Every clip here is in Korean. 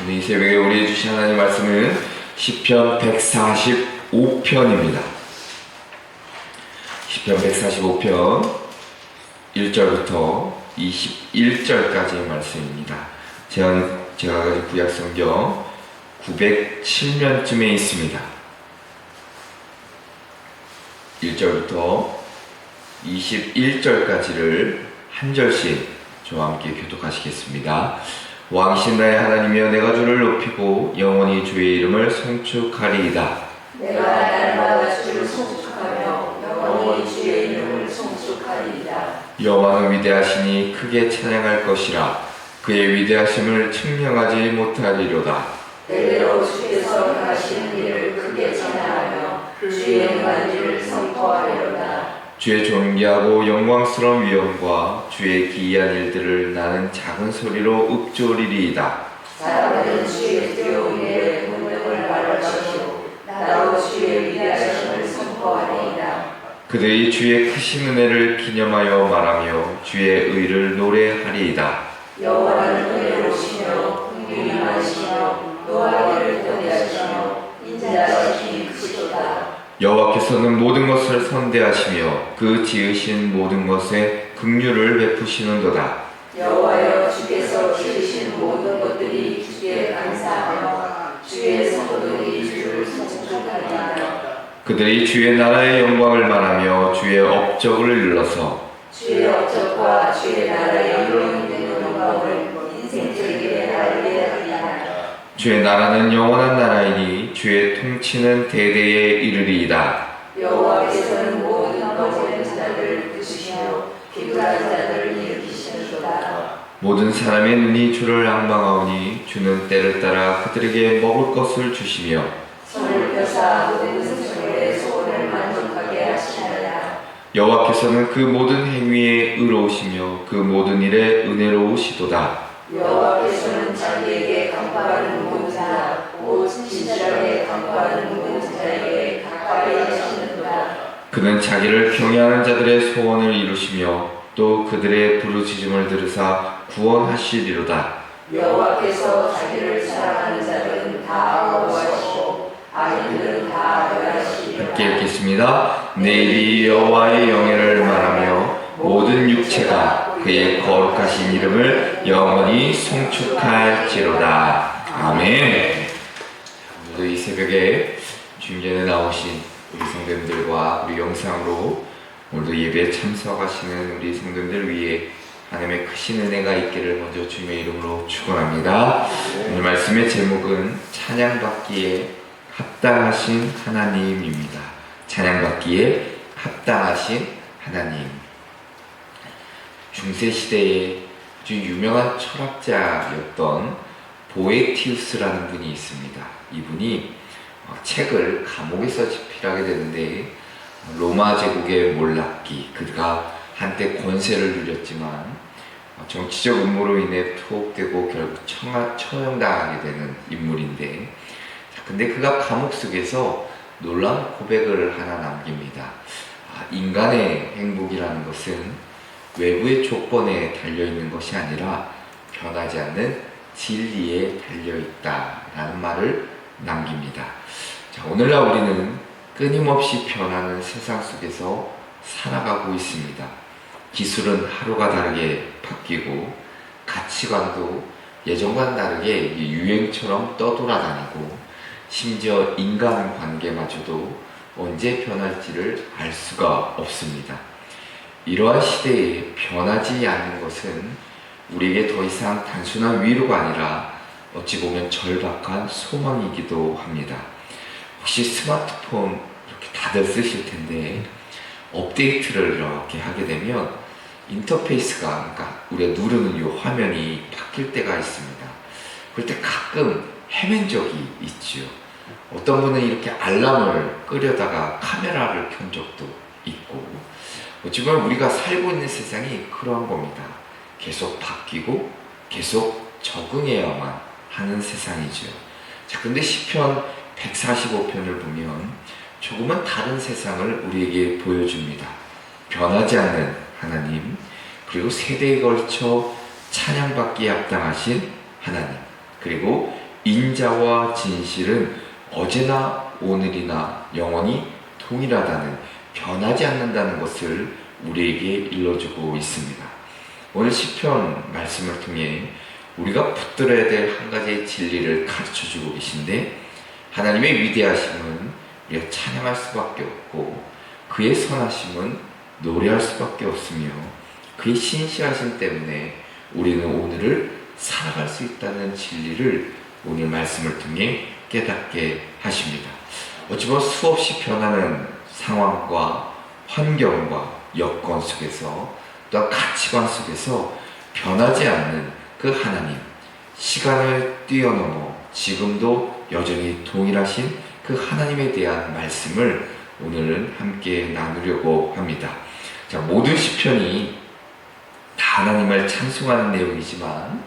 오늘 이 새벽에 우리에게 주신 하나님 말씀은 시편 145편입니다. 시편 145편 1절부터 21절까지의 말씀입니다. 제가 가진 구약성경 907면쯤에 있습니다. 1절부터 21절까지를 한 절씩 저와 함께 교독하시겠습니다. 왕이신 나의 하나님이여, 내가 주를 높이고 영원히 주의 이름을 송축하리이다. 내가 날마다 주를 송축하며 영원히 주의 이름을 송축하리이다. 여호와는 위대하시니 크게 찬양할 것이라. 그의 위대하심을 측량하지 못하리로다. 때때로 주께서 행하시는 일을 크게 찬양하며 주의 행한 일을 선포하리로다. 주의 존귀하고 영광스러운 위엄과 주의 기이한 일들을 나는 작은 소리로 읊조리리이다. 사람들은 주의 뜨거운 일에 본능을 말할 것이요 나로 주의 위대하심을 선포하리이다. 그들이 주의 크신 은혜를 기념하여 말하며 주의 의를 노래하리이다. 여호와는 은혜로우시며 긍휼이 많으시며 노하기를 더디하시며 인자하심이 크시도다. 여호와께서는 모든 것을 선대하시며 그 지으신 모든 것에 긍휼을 베푸시는도다. 여호와여, 주께서 지으신 모든 것들이 주께 감사하며 주의 성도들이 주를 송축하리이다. 그들이 주의 나라의 영광을 말하며 주의 업적을 일러서 주의 업적과 주의 나라의 이루어 있는 영광을 인생들에게 알게 하리이다. 주의 나라는 영원한 나라이니 주의 통치는 대대에 이르리이다. 여호와께서는 모든 거짓된 자들을 부수시며 비굴한 자들을 일으키시는도다. 모든 사람의 눈이 주를 앙망하오니 주는 때를 따라 그들에게 먹을 것을 주시며 손을 펴사 모든 생물의 소원을 만족하게 하시나이다. 여호와께서는 그 모든 행위에 의로우시며 그 모든 일에 은혜로우시도다. 여호와께서는 자기에게 강구하는 모든 자, 곧 진실하게 강구하는 모든 자에게 가까이 하시는도다. 그는 자기를 경외하는 자들의 소원을 이루시며 또 그들의 부르짖음을 들으사 구원하시리로다. 여호와께서 자기를 사랑하는 자들은 다 보호하시고 악인들은 다 멸하시리로다. 함께 읽겠습니다. 내일이 여호와의 영예를 말하며 모든 육체가 그의 거룩하신 이름을 영원히 송축할지로다. 아멘. 오늘도 이 새벽에 주님전에 나오신 우리 성도님들과 우리 영상으로 오늘도 예배에 참석하시는 우리 성도님들 위해 하나님의 크신 은혜가 있기를 먼저 주님의 이름으로 축원합니다. 오늘 말씀의 제목은 찬양받기에 합당하신 하나님입니다. 찬양받기에 합당하신 하나님. 중세시대에 아주 유명한 철학자였던 보에티우스라는 분이 있습니다. 이분이 책을 감옥에서 집필하게 되는데 로마 제국의 몰락기, 그가 한때 권세를 누렸지만 정치적 음모로 인해 투옥되고 결국 처형당하게 되는 인물인데, 근데 그가 감옥 속에서 놀라운 고백을 하나 남깁니다. 인간의 행복이라는 것은 외부의 조건에 달려있는 것이 아니라 변하지 않는 진리에 달려있다라는 말을 남깁니다. 자, 오늘날 우리는 끊임없이 변하는 세상 속에서 살아가고 있습니다. 기술은 하루가 다르게 바뀌고 가치관도 예전과는 다르게 유행처럼 떠돌아다니고 심지어 인간관계마저도 언제 변할지를 알 수가 없습니다. 이러한 시대에 변하지 않는 것은 우리에게 더 이상 단순한 위로가 아니라 어찌 보면 절박한 소망이기도 합니다. 혹시 스마트폰 이렇게 다들 쓰실 텐데 업데이트를 이렇게 하게 되면 인터페이스가, 그러니까 우리가 누르는 이 화면이 바뀔 때가 있습니다. 그럴 때 가끔 헤맨 적이 있죠. 어떤 분은 이렇게 알람을 끄려다가 카메라를 켠 적도 있고, 어찌 보면 우리가 살고 있는 세상이 그러한 겁니다. 계속 바뀌고 계속 적응해야만 하는 세상이죠. 자, 근데 시편 145편을 보면 조금은 다른 세상을 우리에게 보여줍니다. 변하지 않는 하나님, 그리고 세대에 걸쳐 찬양받기에 합당하신 하나님, 그리고 인자와 진실은 어제나 오늘이나 영원히 동일하다는, 변하지 않는다는 것을 우리에게 일러주고 있습니다. 오늘 시편 말씀을 통해 우리가 붙들어야 될 한 가지의 진리를 가르쳐주고 계신데, 하나님의 위대하심은 우리가 찬양할 수밖에 없고, 그의 선하심은 노래할 수밖에 없으며, 그의 신실하심 때문에 우리는 오늘을 살아갈 수 있다는 진리를 오늘 말씀을 통해 깨닫게 하십니다. 어찌 보면 수없이 변하는 상황과 환경과 여건 속에서, 또한 가치관 속에서 변하지 않는 그 하나님, 시간을 뛰어넘어 지금도 여전히 동일하신 그 하나님에 대한 말씀을 오늘은 함께 나누려고 합니다. 자, 모든 시편이 다 하나님을 찬송하는 내용이지만,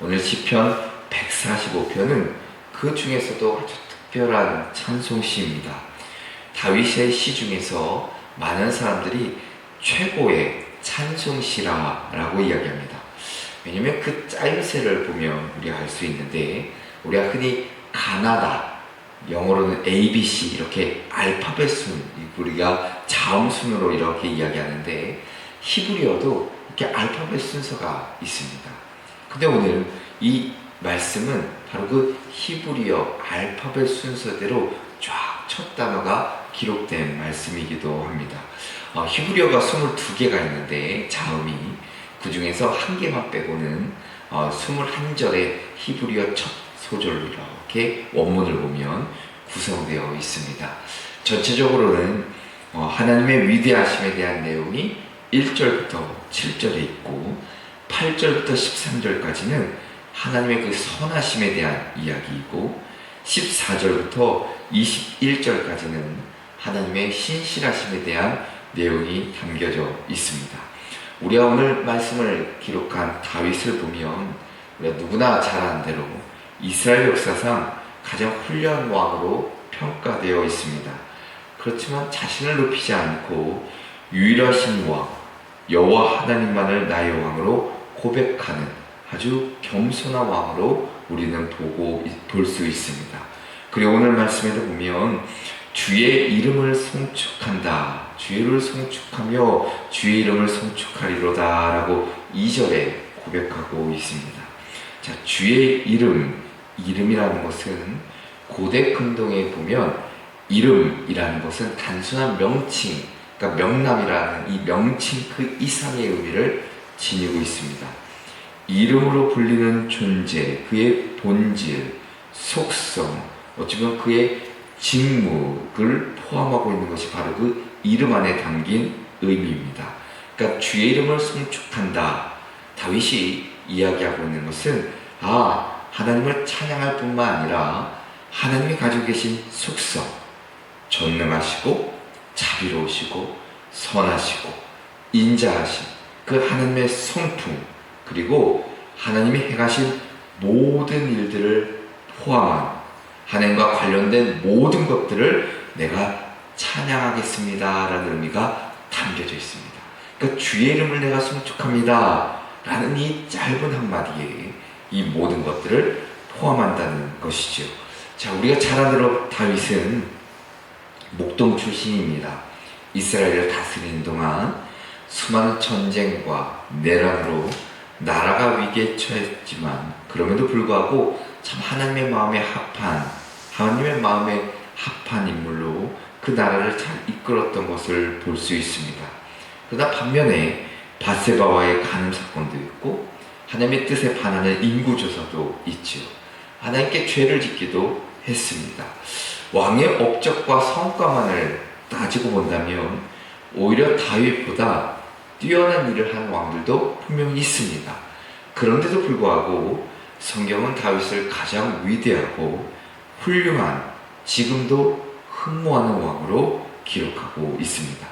오늘 시편 145편은 그 중에서도 아주 특별한 찬송시입니다. 다윗의 시 중에서 많은 사람들이 최고의 찬송시라고 이야기합니다. 왜냐하면 그 짜임새를 보면 우리가 알 수 있는데, 우리가 흔히 가나다, 영어로는 ABC 이렇게 알파벳 순, 우리가 자음 순으로 이렇게 이야기하는데, 히브리어도 이렇게 알파벳 순서가 있습니다. 근데 오늘 이 말씀은 바로 그 히브리어 알파벳 순서대로 쫙 첫 단어가 기록된 말씀이기도 합니다. 히브리어가 22개가 있는데 자음이, 그 중에서 한 개만 빼고는 21절의 히브리어 첫 소절로 이렇게 원문을 보면 구성되어 있습니다. 전체적으로는 하나님의 위대하심에 대한 내용이 1절부터 7절에 있고, 8절부터 13절까지는 하나님의 그 선하심에 대한 이야기이고, 14절부터 21절까지는 하나님의 신실하심에 대한 내용이 담겨져 있습니다. 우리가 오늘 말씀을 기록한 다윗을 보면 우리가 누구나 잘 아는 대로 이스라엘 역사상 가장 훌륭한 왕으로 평가되어 있습니다. 그렇지만 자신을 높이지 않고 유일하신 왕, 여호와 하나님만을 나의 왕으로 고백하는 아주 겸손한 왕으로 우리는 볼 수 있습니다. 그리고 오늘 말씀에도 보면 주의 이름을 송축한다, 주를 송축하며 주의 이름을 송축하리로다 라고 2절에 고백하고 있습니다. 자, 주의 이름이라는 것은 고대 근동에 보면 이름이라는 것은 단순한 명칭, 그러니까 명남이라는 이 명칭 그 이상의 의미를 지니고 있습니다. 이름으로 불리는 존재, 그의 본질, 속성, 어쩌면 그의 직무를 포함하고 있는 것이 바로 그 이름 안에 담긴 의미입니다. 그러니까 주의 이름을 송축한다, 다윗이 이야기하고 있는 것은 하나님을 찬양할 뿐만 아니라 하나님이 가지고 계신 속성, 전능하시고 자비로우시고 선하시고 인자하신 그 하나님의 성품, 그리고 하나님이 행하신 모든 일들을 포함한 하나님과 관련된 모든 것들을 내가 찬양하겠습니다 라는 의미가 담겨져 있습니다. 그러니까 주의 이름을 내가 송축합니다 라는 이 짧은 한마디에 이 모든 것들을 포함한다는 것이죠. 자, 우리가 잘 아는 대로 다윗은 목동 출신입니다. 이스라엘을 다스리는 동안 수많은 전쟁과 내란으로 나라가 위기에 처했지만, 그럼에도 불구하고 참 하나님의 마음에 합한 인물로 그 나라를 잘 이끌었던 것을 볼 수 있습니다. 그러나 반면에 밧세바와의 간음 사건도 있고, 하나님의 뜻에 반하는 인구조사도 있죠. 하나님께 죄를 짓기도 했습니다. 왕의 업적과 성과만을 따지고 본다면 오히려 다윗보다 뛰어난 일을 한 왕들도 분명히 있습니다. 그런데도 불구하고 성경은 다윗을 가장 위대하고 훌륭한, 지금도 흠모하는 왕으로 기록하고 있습니다.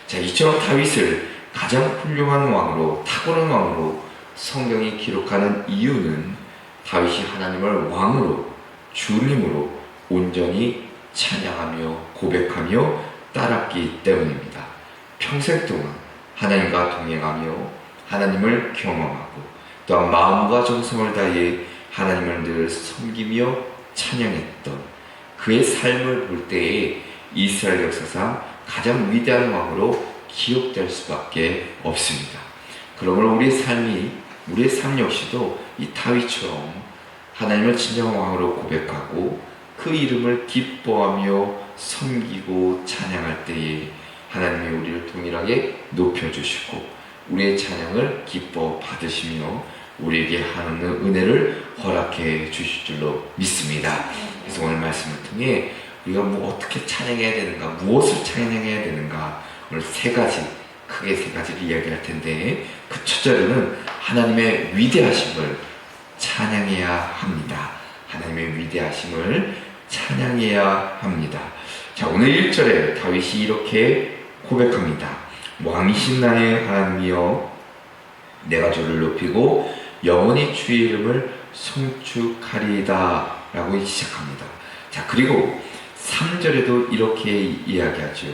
자, 이처럼 다윗을 가장 훌륭한 왕으로, 탁월한 왕으로 성경이 기록하는 이유는 다윗이 하나님을 왕으로, 주님으로 온전히 찬양하며 고백하며 따랐기 때문입니다. 평생 동안 하나님과 동행하며 하나님을 경험하고, 또한 마음과 정성을 다해 하나님을 늘 섬기며 찬양했던 그의 삶을 볼 때에 이스라엘 역사상 가장 위대한 왕으로 기억될 수밖에 없습니다. 그러므로 우리의 삶 역시도 이 다윗처럼 하나님을 진정한 왕으로 고백하고 그 이름을 기뻐하며 섬기고 찬양할 때에 하나님이 우리를 동일하게 높여주시고 우리의 찬양을 기뻐 받으시며 우리에게 하는 은혜를 허락해 주실 줄로 믿습니다. 그래서 오늘 말씀을 통해 우리가 어떻게 찬양해야 되는가, 무엇을 찬양해야 되는가, 오늘 크게 세 가지를 이야기할 텐데, 그 첫째로는 하나님의 위대하심을 찬양해야 합니다. 하나님의 위대하심을 찬양해야 합니다. 자, 오늘 1절에 다윗이 이렇게 고백합니다. 왕이신 나의 하나님이여, 내가 주를 높이고 영원히 주의 이름을 송축하리이다 라고 시작합니다. 자, 그리고 3절에도 이렇게 이야기하죠.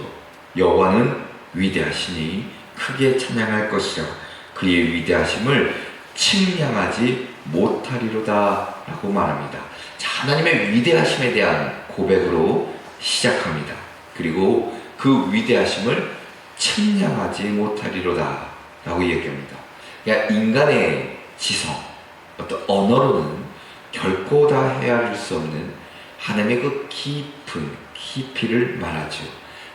여호와는 위대하시니 크게 찬양할 것이라 그의 위대하심을 측량하지 못하리로다 라고 말합니다. 자, 하나님의 위대하심에 대한 고백으로 시작합니다. 그리고 그 위대하심을 측량하지 못하리로다 라고 얘기합니다. 그러니까 인간의 지성, 어떤 언어로는 결코 다 헤아릴 수 없는 하나님의 그 깊은 깊이를 말하죠.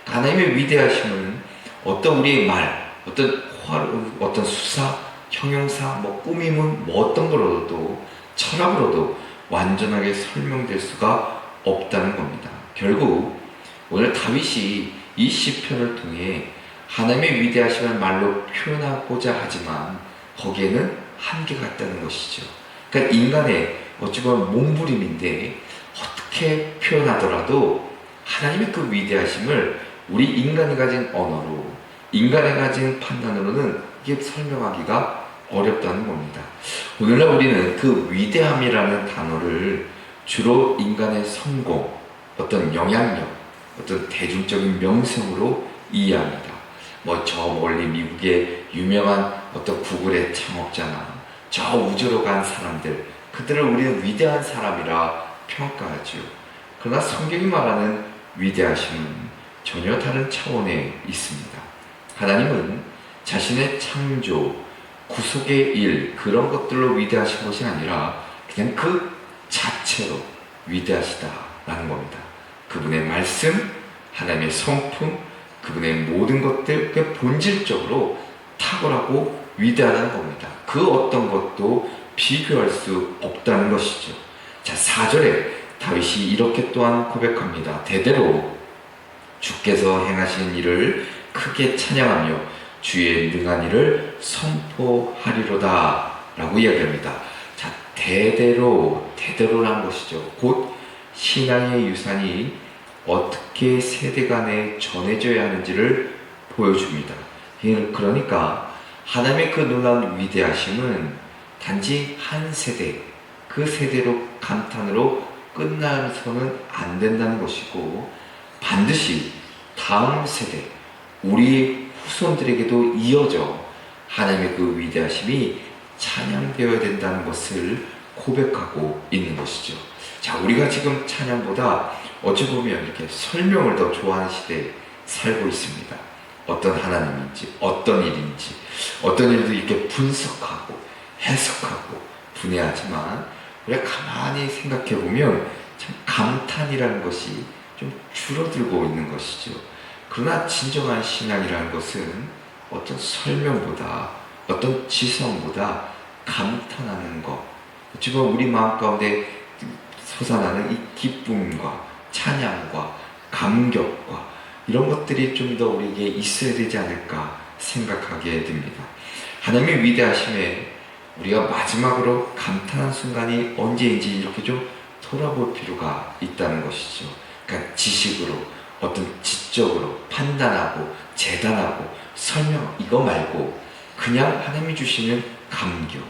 하나님의 위대하심은 어떤 우리의 말, 어떤 수사, 형용사, 꾸밈은 어떤 거로도 철학으로도 완전하게 설명될 수가 없다는 겁니다. 결국 오늘 다윗이 이 시편을 통해 하나님의 위대하심을 말로 표현하고자 하지만 거기에는 한계가 있다는 것이죠. 그러니까 인간의 어찌 보면 몸부림인데 어떻게 표현하더라도 하나님의 그 위대하심을 우리 인간이 가진 언어로, 인간이 가진 판단으로는 이게 설명하기가 어렵다는 겁니다. 오늘날 우리는 그 위대함이라는 단어를 주로 인간의 성공, 어떤 영향력, 어떤 대중적인 명성으로 이해합니다. 저 멀리 미국의 유명한 어떤 구글의 창업자나 저 우주로 간 사람들, 그들을 우리는 위대한 사람이라 평가하죠. 그러나 성경이 말하는 위대하심은 전혀 다른 차원에 있습니다. 하나님은 자신의 창조, 구속의 일, 그런 것들로 위대하신 것이 아니라 그냥 그 자체로 위대하시다라는 겁니다. 그분의 말씀, 하나님의 성품, 그분의 모든 것들, 그 본질적으로 탁월하고 위대하다는 겁니다. 그 어떤 것도 비교할 수 없다는 것이죠. 자, 4절에 다윗이 이렇게 또한 고백합니다. 대대로 주께서 행하신 일을 크게 찬양하며 주의 능한 일을 선포하리로다 라고 이야기합니다. 자, 대대로라는 것이죠. 곧 신앙의 유산이 어떻게 세대 간에 전해져야 하는지를 보여줍니다. 그러니까 하나님의 그 놀라운 위대하심은 단지 한 세대, 그 세대로 감탄으로 끝나서는 안 된다는 것이고, 반드시 다음 세대, 우리 후손들에게도 이어져 하나님의 그 위대하심이 찬양되어야 된다는 것을 고백하고 있는 것이죠. 자, 우리가 지금 찬양보다 어찌 보면 이렇게 설명을 더 좋아하는 시대에 살고 있습니다. 어떤 하나님인지, 어떤 일인지, 어떤 일도 이렇게 분석하고 해석하고 분해하지만, 우리가 가만히 생각해 보면 참 감탄이라는 것이 좀 줄어들고 있는 것이죠. 그러나 진정한 신앙이라는 것은 어떤 설명보다, 어떤 지성보다 감탄하는 것, 어찌 보면 우리 마음 가운데 솟아나는 이 기쁨과 찬양과 감격과 이런 것들이 좀 더 우리에게 있어야 되지 않을까 생각하게 됩니다. 하나님의 위대하심에 우리가 마지막으로 감탄한 순간이 언제인지 이렇게 좀 돌아볼 필요가 있다는 것이죠. 그러니까 지식으로, 어떤 지적으로 판단하고 재단하고 설명, 이거 말고 그냥 하나님이 주시는 감격,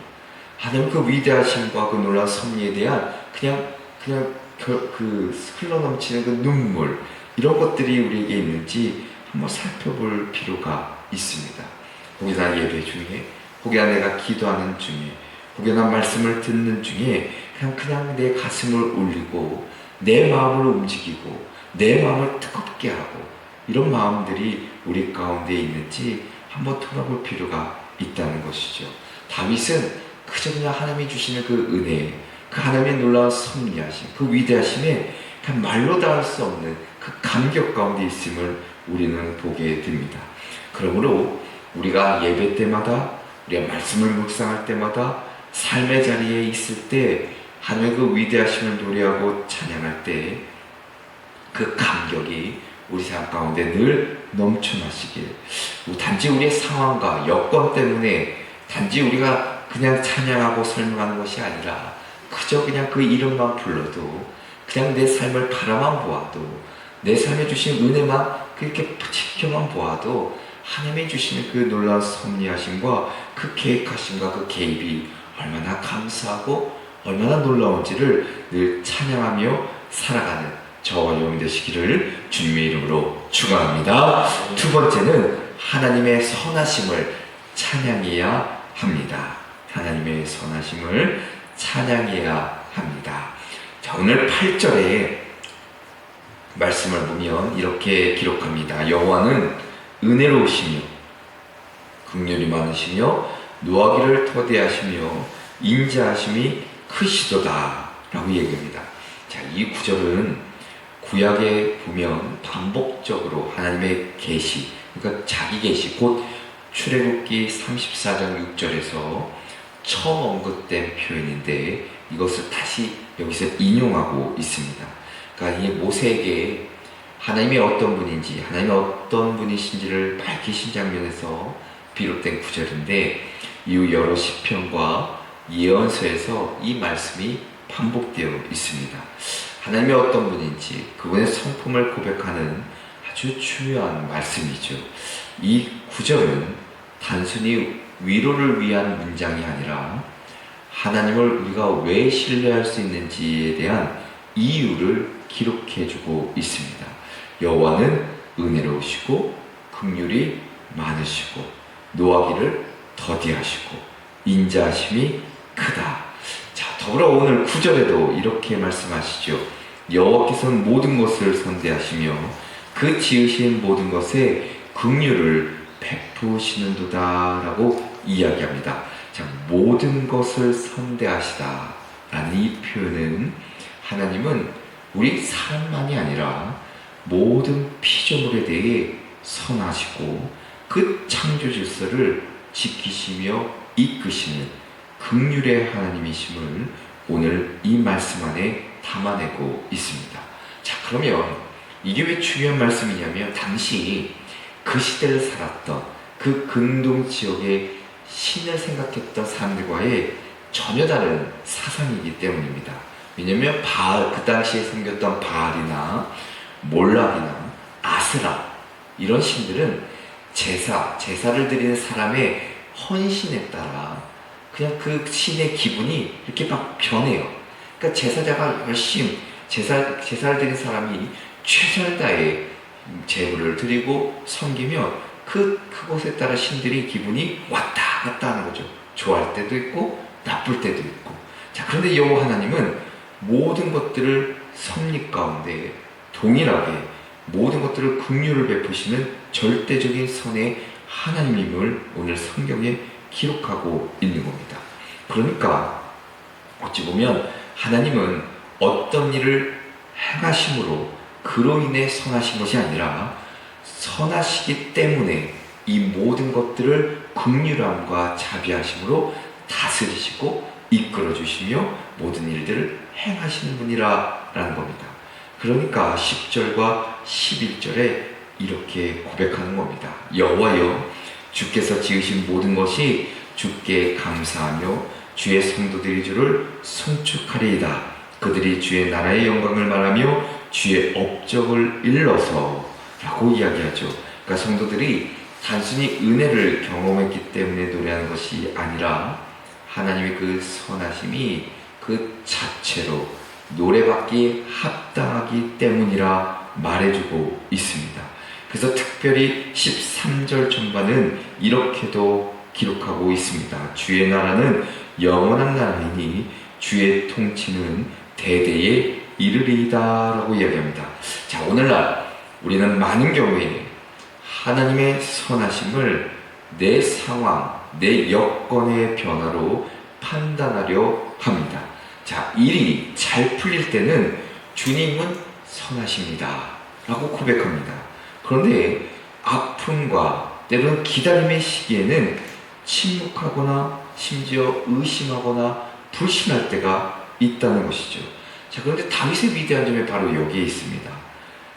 하나님 그 위대하심과 그 놀라운 섭리에 대한 그냥 그 흘러넘치는 그 눈물, 이런 것들이 우리에게 있는지 한번 살펴볼 필요가 있습니다. 혹여나 예배 중에, 혹여나 내가 기도하는 중에, 혹여나 말씀을 듣는 중에 그냥 내 가슴을 울리고 내 마음을 움직이고 내 마음을 뜨겁게 하고 이런 마음들이 우리 가운데 있는지 한번 돌아볼 필요가 있다는 것이죠. 다윗은 그저 그냥 하나님이 주시는 그 은혜, 그 하나님의 놀라운 섭리하심, 그 위대하심에 그냥 말로 닿을 수 없는 그 감격 가운데 있음을 우리는 보게 됩니다. 그러므로 우리가 예배 때마다, 우리가 말씀을 묵상할 때마다, 삶의 자리에 있을 때 하나님의 그 위대하심을 노래하고 찬양할 때 그 감격이 우리 삶 가운데 늘 넘쳐나시길, 단지 우리의 상황과 여건 때문에 단지 우리가 그냥 찬양하고 설명하는 것이 아니라 그저 그냥 그 이름만 불러도, 그냥 내 삶을 바라만 보아도, 내 삶에 주신 은혜만 그렇게 지켜만 보아도 하나님이 주시는 그 놀라운 섭리하심과 그 계획하심과 그 개입이 얼마나 감사하고 얼마나 놀라운지를 늘 찬양하며 살아가는 저와 여러분 되시기를 주님의 이름으로 축원합니다. 두 번째는 하나님의 선하심을 찬양해야 합니다. 하나님의 선하심을 찬양해야 합니다. 자, 오늘 8절에 말씀을 보면 이렇게 기록합니다. 여호와는 은혜로우시며 긍휼이 많으시며 노하기를 터대하시며 인자하심이 크시도다 라고 얘기합니다. 자, 이 구절은 구약에 보면 반복적으로 하나님의 계시, 그러니까 자기 계시, 곧 출애굽기 34장 6절에서 처음 언급된 표현인데 이것을 다시 여기서 인용하고 있습니다. 그러니까 이 모세에게 하나님이 어떤 분인지, 하나님이 어떤 분이신지를 밝히신 장면에서 비롯된 구절인데, 이후 여러 시편과 예언서에서 이 말씀이 반복되어 있습니다. 하나님이 어떤 분인지, 그분의 성품을 고백하는 아주 중요한 말씀이죠. 이 구절은 단순히 위로를 위한 문장이 아니라 하나님을 우리가 왜 신뢰할 수 있는지에 대한 이유를 기록해주고 있습니다. 여호와는 은혜로우시고 긍휼이 많으시고 노하기를 더디하시고 인자하심이 크다. 자, 더불어 오늘 9절에도 이렇게 말씀하시죠. 여호와께서는 모든 것을 선대하시며 그 지으신 모든 것에 긍휼을 베푸시는도다 라고 이야기합니다. 자, 모든 것을 선대하시다 라는 이 표현은 하나님은 우리 사람만이 아니라 모든 피조물에 대해 선하시고 그 창조 질서를 지키시며 이끄시는 긍휼의 하나님이심을 오늘 이 말씀 안에 담아내고 있습니다. 자, 그러면 이게 왜 중요한 말씀이냐면 당시 그 시대를 살았던 그 근동 지역의 신을 생각했던 사람들과의 전혀 다른 사상이기 때문입니다. 왜냐하면 바알, 그 당시에 생겼던 바알이나 몰락이나 아스라 이런 신들은 제사를 드리는 사람의 헌신에 따라 그냥 그 신의 기분이 이렇게 막 변해요. 그러니까 제사자가 열심히 제사를 드린 사람이 최선을 다해 제물을 드리고 섬기면 그곳에 따라 신들이 기분이 왔다 갔다 하는 거죠. 좋아할 때도 있고 나쁠 때도 있고. 자, 그런데 여호와 하나님은 모든 것들을 섭리 가운데 동일하게 모든 것들을 긍휼을 베푸시는 절대적인 선의 하나님임을 오늘 성경에 기록하고 있는 겁니다. 그러니까 어찌 보면 하나님은 어떤 일을 행하심으로 그로 인해 선하신 것이 아니라 선하시기 때문에 이 모든 것들을 긍휼함과 자비하심으로 다스리시고 이끌어 주시며 모든 일들을 행하시는 분이라는 겁니다. 그러니까 10절과 11절에 이렇게 고백하는 겁니다. 여호와여, 주께서 지으신 모든 것이 주께 감사하며 주의 성도들이 주를 송축하리이다. 그들이 주의 나라의 영광을 말하며 주의 업적을 일러서 라고 이야기하죠. 그러니까 성도들이 단순히 은혜를 경험했기 때문에 노래하는 것이 아니라 하나님의 그 선하심이 그 자체로 노래받기 합당하기 때문이라 말해주고 있습니다. 그래서 특별히 13절 전반은 이렇게도 기록하고 있습니다. 주의 나라는 영원한 나라이니 주의 통치는 대대에 이르리이다라고 이야기합니다. 자, 오늘날 우리는 많은 경우에 하나님의 선하심을 내 상황, 내 여건의 변화로 판단하려 합니다. 자, 일이 잘 풀릴 때는 주님은 선하십니다 라고 고백합니다. 그런데 아픔과 때로는 기다림의 시기에는 침묵하거나 심지어 의심하거나 불신할 때가 있다는 것이죠. 자, 그런데 다윗의 위대한 점이 바로 여기에 있습니다.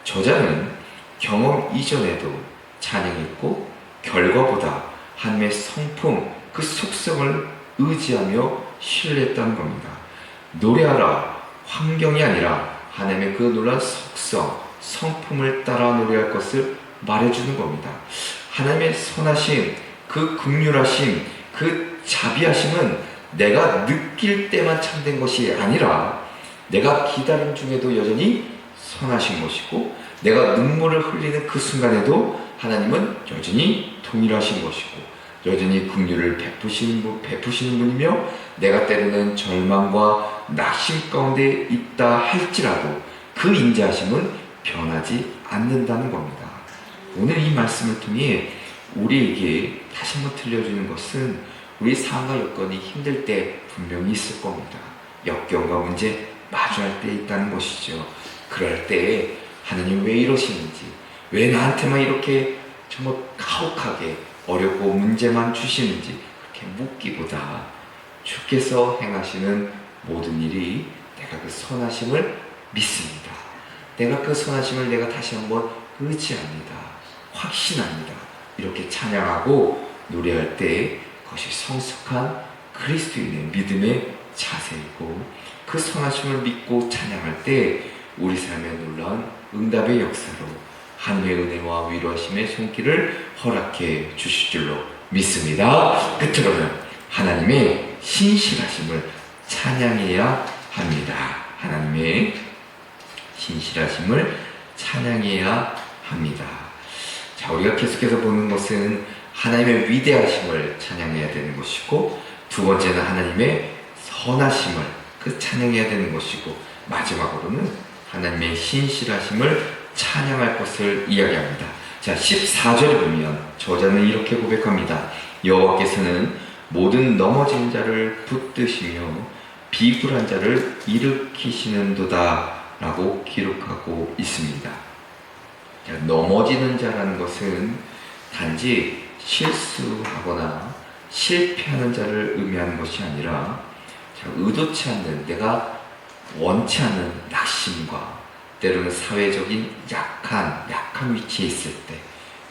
저자는 경험 이전에도 찬양했고 결과보다 하나님의 성품, 그 속성을 의지하며 신뢰했다는 겁니다. 노래하라, 환경이 아니라 하나님의 그 놀라운 속성, 성품을 따라 노래할 것을 말해주는 겁니다. 하나님의 선하심, 그 긍휼하심, 그 자비하심은 내가 느낄 때만 참된 것이 아니라 내가 기다림 중에도 여전히 선하신 것이고, 내가 눈물을 흘리는 그 순간에도 하나님은 여전히 동일하신 것이고, 여전히 긍휼을 베푸시는 분이며, 내가 때로는 절망과 낙심 가운데 있다 할지라도 그 인자하심은 변하지 않는다는 겁니다. 오늘 이 말씀을 통해 우리에게 다시 한번 들려주는 것은 우리 상황과 여건이 힘들 때 분명히 있을 겁니다. 역경과 문제 마주할 때 있다는 것이죠. 그럴 때 하나님 왜 이러시는지, 왜 나한테만 이렇게 정말 가혹하게 어렵고 문제만 주시는지 그렇게 묻기보다 주께서 행하시는 모든 일이 내가 그 선하심을 믿습니다. 내가 그 선하심을 내가 다시 한번 의지합니다. 확신합니다. 이렇게 찬양하고 노래할 때 그것이 성숙한 그리스도인의 믿음의 자세이고, 그 선하심을 믿고 찬양할 때 우리 삶에 놀라운 응답의 역사로 하나님의 은혜와 위로하심의 손길을 허락해 주실 줄로 믿습니다. 끝으로는 하나님의 신실하심을 찬양해야 합니다. 하나님의 신실하심을 찬양해야 합니다. 자, 우리가 계속해서 보는 것은 하나님의 위대하심을 찬양해야 되는 것이고, 두 번째는 하나님의 선하심을 찬양해야 되는 것이고, 마지막으로는 하나님의 신실하심을 찬양할 것을 이야기합니다. 자, 14절에 보면 저자는 이렇게 고백합니다. 여호와께서는 모든 넘어진 자를 붙드시며 비굴한 자를 일으키시는도다 라고 기록하고 있습니다. 자, 넘어지는 자라는 것은 단지 실수하거나 실패하는 자를 의미하는 것이 아니라, 자, 의도치 않는, 내가 원치 않는 낙심과 때로는 사회적인 약한 위치에 있을 때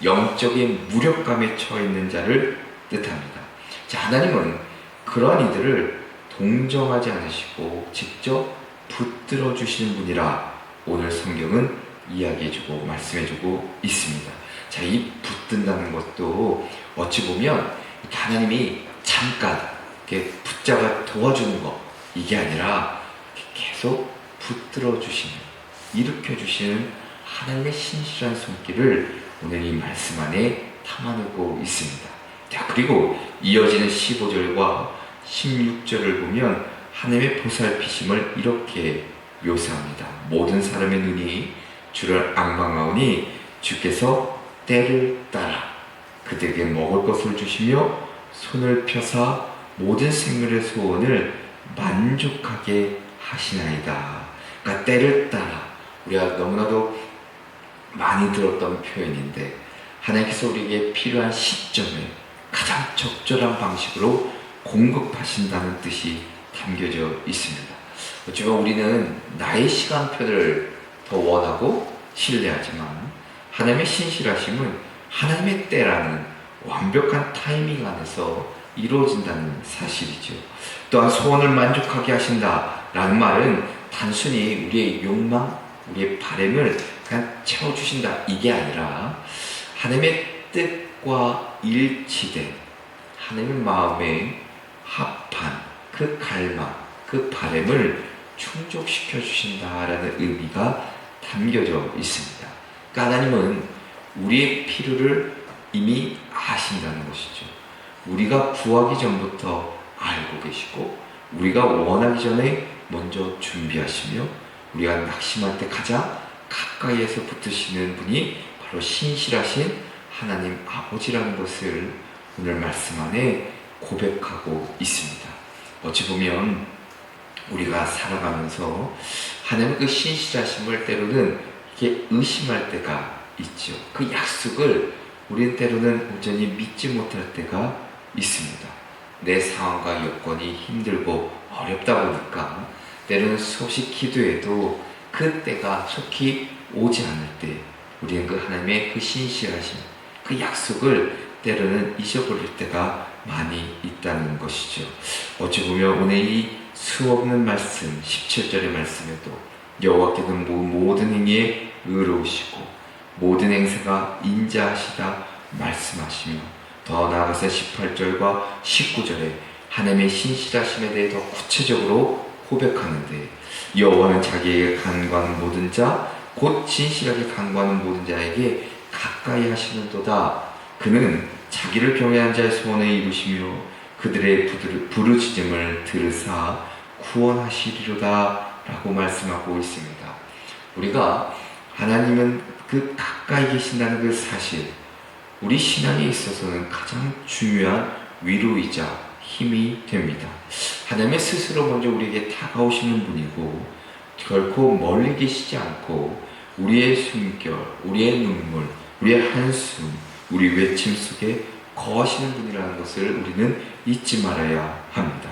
영적인 무력감에 처해 있는 자를 뜻합니다. 자, 하나님은 그러한 이들을 동정하지 않으시고 직접 붙들어 주시는 분이라 오늘 성경은 이야기해주고 말씀해주고 있습니다. 자, 이 붙든다는 것도 어찌 보면 하나님이 잠깐 이렇게 붙잡아 도와주는 것, 이게 아니라 계속 붙들어 주시는, 일으켜 주시는 하나님의 신실한 손길을 오늘 이 말씀 안에 담아내고 있습니다. 자, 그리고 이어지는 15절과 16절을 보면 하나님의 보살피심을 이렇게 묘사합니다. 모든 사람의 눈이 주를 앙망하오니 주께서 때를 따라 그들에게 먹을 것을 주시며 손을 펴사 모든 생물의 소원을 만족하게 하시나이다. 그러니까 때를 따라, 우리가 너무나도 많이 들었던 표현인데, 하나님께서 우리에게 필요한 시점에 가장 적절한 방식으로 공급하신다는 뜻이 담겨져 있습니다. 어쩌면 우리는 나의 시간표를 더 원하고 신뢰하지만 하나님의 신실하심은 하나님의 때라는 완벽한 타이밍 안에서 이루어진다는 사실이죠. 또한 소원을 만족하게 하신다라는 말은 단순히 우리의 욕망, 우리의 바람을 그냥 채워주신다, 이게 아니라 하나님의 뜻과 일치된, 하나님의 마음에 합한 그 갈망, 그 바람을 충족시켜 주신다라는 의미가 담겨져 있습니다. 그러니까 하나님은 우리의 필요를 이미 아신다는 것이죠. 우리가 구하기 전부터 알고 계시고 우리가 원하기 전에 먼저 준비하시며 우리가 낙심할 때 가장 가까이에서 붙으시는 분이 바로 신실하신 하나님 아버지라는 것을 오늘 말씀 안에 고백하고 있습니다. 어찌 보면 우리가 살아가면서 하나님의 그 신실하심을 때로는 이렇게 의심할 때가 있죠. 그 약속을 우리는 때로는 온전히 믿지 못할 때가 있습니다. 내 상황과 여건이 힘들고 어렵다 보니까 때로는 수없이 기도해도 그 때가 속히 오지 않을 때 우리는 그 하나님의 그 신실하심, 그 약속을 때로는 잊어버릴 때가 많이 있다는 것이죠. 어찌 보면 오늘 이 수없는 말씀, 17절의 말씀에도 여호와께서는 모든 행위에 의로우시고 모든 행사가 인자하시다 말씀하시며 더 나아가서 18절과 19절에 하나님의 신실하심에 대해 더 구체적으로 고백하는데 여호와는 자기에게 간구하는 모든 자 곧 진실하게 간구하는 모든 자에게 가까이 하시는도다. 그는 자기를 경외한 자의 소원을 이루시며 그들의 부르짖음을 들으사 구원하시리로다 라고 말씀하고 있습니다. 우리가 하나님은 그 가까이 계신다는 그 사실, 우리 신앙에 있어서는 가장 중요한 위로이자 힘이 됩니다. 하나님의 스스로 먼저 우리에게 다가오시는 분이고 결코 멀리 계시지 않고 우리의 숨결, 우리의 눈물, 우리의 한숨, 우리 외침 속에 거하시는 분이라는 것을 우리는 잊지 말아야 합니다.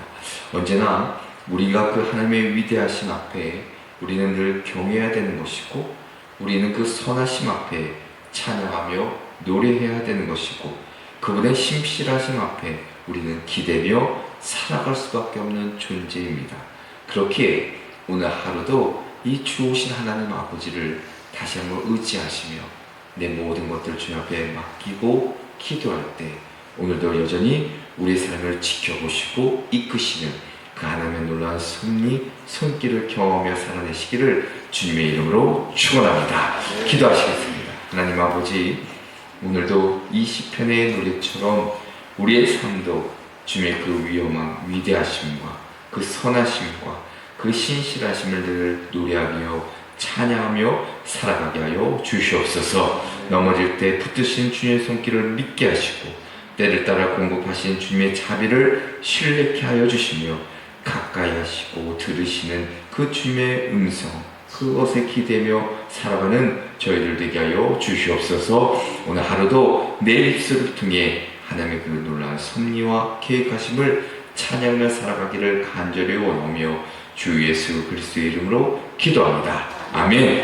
언제나 우리가 그 하나님의 위대하심 앞에 우리는 늘 경외해야 되는 것이고 우리는 그 선하심 앞에 찬양하며 노래해야 되는 것이고 그분의 신실하심 앞에 우리는 기대며 살아갈 수밖에 없는 존재입니다. 그렇기에 오늘 하루도 이 주오신 하나님 아버지를 다시 한번 의지하시며 내 모든 것들 주님 앞에 맡기고 기도할 때 오늘도 여전히 우리의 삶을 지켜보시고 이끄시는 그 하나님의 놀라운 섭리, 손길을 경험하며 살아내시기를 주님의 이름으로 축원합니다. 기도하시겠습니다. 하나님 아버지, 오늘도 이 시편의 노래처럼 우리의 삶도 주님의 그 위엄한 위대하심과 그 선하심과 그 신실하심을 늘 노래하며 찬양하며 살아가게 하여 주시옵소서. 넘어질 때 붙드신 주님의 손길을 믿게 하시고 때를 따라 공급하신 주님의 자비를 신뢰케 하여 주시며 가까이 하시고 들으시는 그 주님의 음성, 그것에 기대며 살아가는 저희들 되게 하여 주시옵소서. 오늘 하루도 내 입술을 통해 하나님의 그 놀라운 섭리와 계획하심을 찬양하며 살아가기를 간절히 원하며 주 예수 그리스도의 이름으로 기도합니다. 아멘.